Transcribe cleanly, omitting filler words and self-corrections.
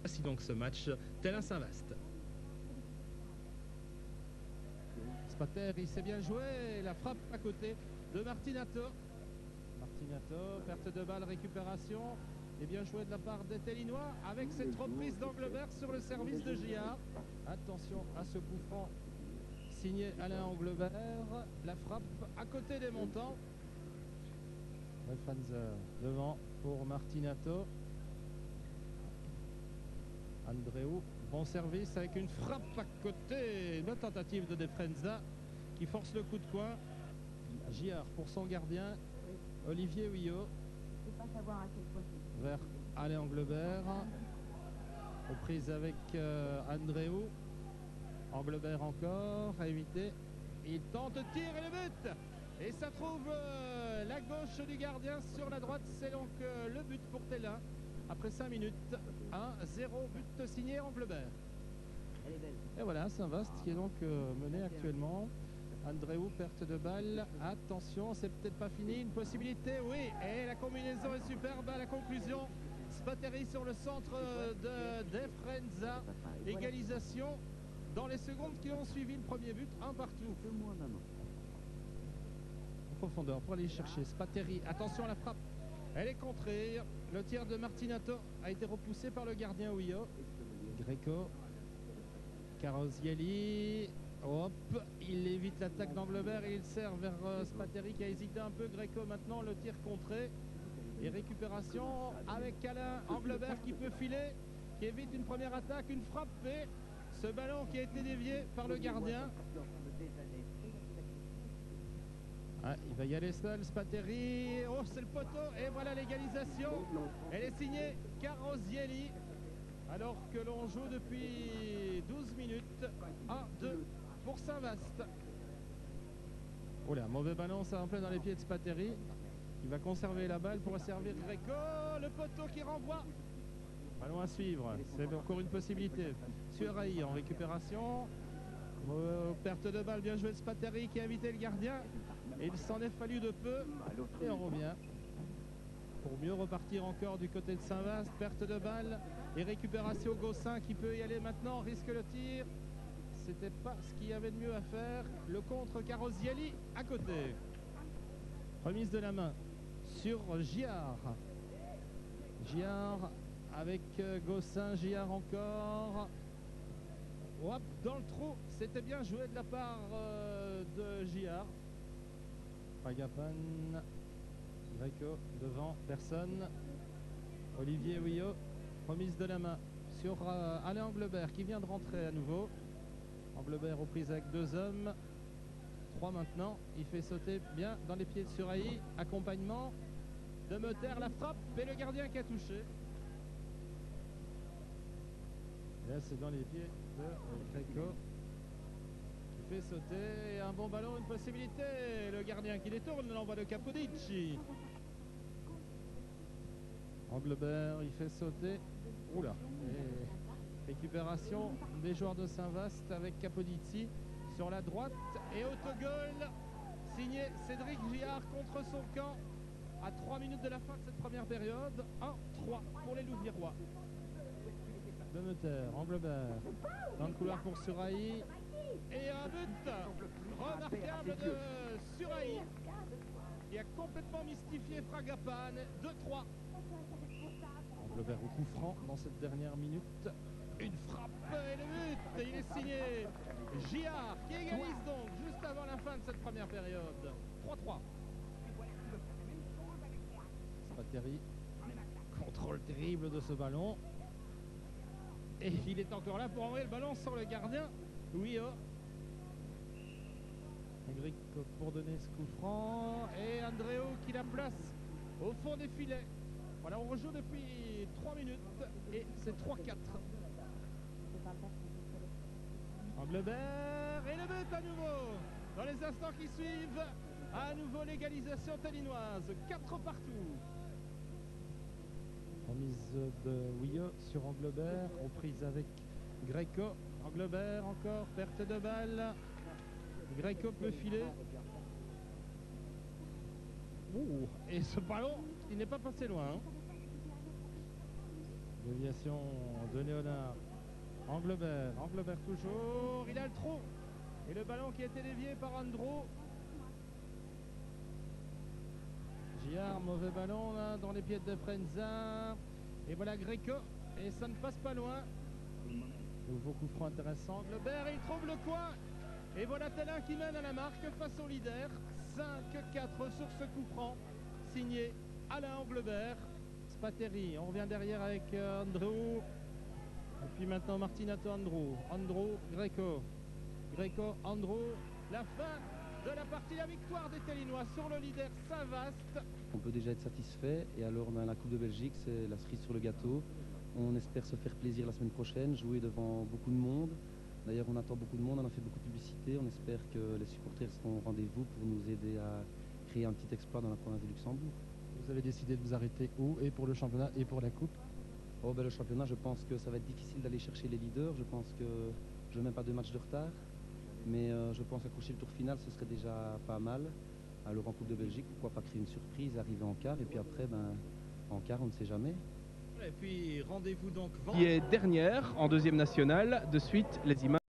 Voici donc ce match tel un Saint-Vaast. Spateri, c'est bien joué. La frappe à côté de Martinato. Martinato, perte de balle, récupération. Et bien joué de la part des Tellinois avec cette reprise d'Anglebert sur le service de Giard. Attention à ce coup franc signé Alain Anglebert. La frappe à côté des montants. Refrenzer devant pour Martinato. Andreu, bon service avec une frappe à côté. Une tentative de De Frenza qui force le coup de coin. Giard pour son gardien, Olivier Huyot. Vers Alain Anglebert. Aux prises avec Andreu. Anglebert encore à éviter. Il tente de tirer le but. Et ça trouve la gauche du gardien sur la droite. C'est donc le but pour Tellin. Après 5 minutes, 1-0, but signé Anglebert. Et voilà, Saint-Vaast qui est donc mené actuellement. Andreu, perte de balle. Attention, c'est peut-être pas fini. Une possibilité, oui. Et la combinaison est superbe à la conclusion. Spateri sur le centre de Frenza. Égalisation dans les secondes qui ont suivi le premier but. Un partout. En profondeur pour aller chercher Spateri. Attention à la frappe. Elle est contrée. Le tir de Martinato a été repoussé par le gardien Huyot. Greco. Carosielli. Hop, il évite l'attaque d'Anglebert et il sert vers Spateri qui a hésité un peu. Greco maintenant, le tir contré. Et récupération avec Alain Anglebert qui peut filer, qui évite une première attaque, une frappe et ce ballon qui a été dévié par le gardien. Ah, il va y aller seul, Spateri. Oh, c'est le poteau. Et voilà l'égalisation. Elle est signée Carosielli. Alors que l'on joue depuis 12 minutes. 1-2 pour Saint-Vaast. Oh là, mauvais ballon, ça en plein dans les pieds de Spateri. Il va conserver la balle pour servir Greco. Le poteau qui renvoie. Ballon à suivre. C'est encore une possibilité. Suaraï en récupération. Perte de balle, bien joué de Spateri qui a évité le gardien. Et il s'en est fallu de peu. Et on revient. Pour mieux repartir encore du côté de Saint-Vaast. Perte de balle et récupération. Gossin qui peut y aller maintenant. Risque le tir. C'était pas ce qu'il y avait de mieux à faire. Le contre Carosielli à côté. Remise de la main sur Giard. Giard avec Gossin. Giard encore. Hop, dans le trou. C'était bien joué de la part de Giard. Fragapan. Greco devant, personne. Olivier Huyot. Remise de la main sur Alain Anglebert qui vient de rentrer à nouveau. Anglebert aux prises avec 2 hommes. 3 maintenant. Il fait sauter bien dans les pieds de Suaraï. Accompagnement de Meter. La frappe et le gardien qui a touché. Et là, c'est dans les pieds de Greco qui fait sauter. Et un bon ballon, une possibilité. Le gardien qui détourne l'envoi de Capodici. Anglebert, il fait sauter. Oula. Et récupération des joueurs de Saint-Vaast avec Capodici sur la droite et autogol signé Cédric Giard contre son camp à 3 minutes de la fin de cette première période. 1-3 pour les Louviérois. De Meter, Anglebert dans le couloir pour Suaraï et un but remarquable de Suaraï qui a complètement mystifié Fragapan. 2-3. Anglebert au coup franc dans cette dernière minute. Une frappe et le but. Et il est signé Giard qui égalise donc juste avant la fin de cette première période. 3-3. Spateri. Contrôle terrible de ce ballon. Et il est encore là pour envoyer le ballon sur le gardien. Oui, oh. Greco pour donner ce coup franc. Et Andreu qui la place au fond des filets. Voilà, on rejoue depuis 3 minutes et c'est 3-4. Anglebert et le but à nouveau. Dans les instants qui suivent, à nouveau l'égalisation tellinoise. 4 partout. Remise de Huyot sur Anglebert, aux prises avec Greco. Anglebert encore, perte de balle. Greco peut filer. Et ce ballon, il n'est pas passé loin. Déviation de Léonard. Anglebert toujours. Il a le trou. Et le ballon qui a été dévié par Andro. Giard, mauvais ballon là dans les pieds de Frenza. Et voilà Greco. Et ça ne passe pas loin. Nouveau coup franc intéressant. Anglebert, il trouve le coin. Et voilà Tellin qui mène à la marque face au leader. 5-4 sur ce coup franc. Signé Alain Anglebert. Spateri, on revient derrière avec Andro. Et puis maintenant Martinato Andro. Andro, Greco. Greco, Andro. La fin de la partie, la victoire des Tellinois sur le leader Saint-Vaast. On peut déjà être satisfait. Et alors, la Coupe de Belgique, c'est la cerise sur le gâteau. On espère se faire plaisir la semaine prochaine, jouer devant beaucoup de monde. D'ailleurs, on attend beaucoup de monde, on a fait beaucoup de publicité. On espère que les supporters seront au rendez-vous pour nous aider à créer un petit exploit dans la province du Luxembourg. Vous avez décidé de vous arrêter où, et pour le championnat et pour la coupe? Le championnat, je pense que ça va être difficile d'aller chercher les leaders. Je pense que je n'ai même pas 2 matchs de retard. Mais je pense qu'accrocher le tour final, ce serait déjà pas mal. Alors en Coupe de Belgique, pourquoi pas créer une surprise, arriver en quart. Et puis après, en quart, on ne sait jamais. Et puis rendez-vous donc qui est dernière en deuxième nationale. De suite, les images.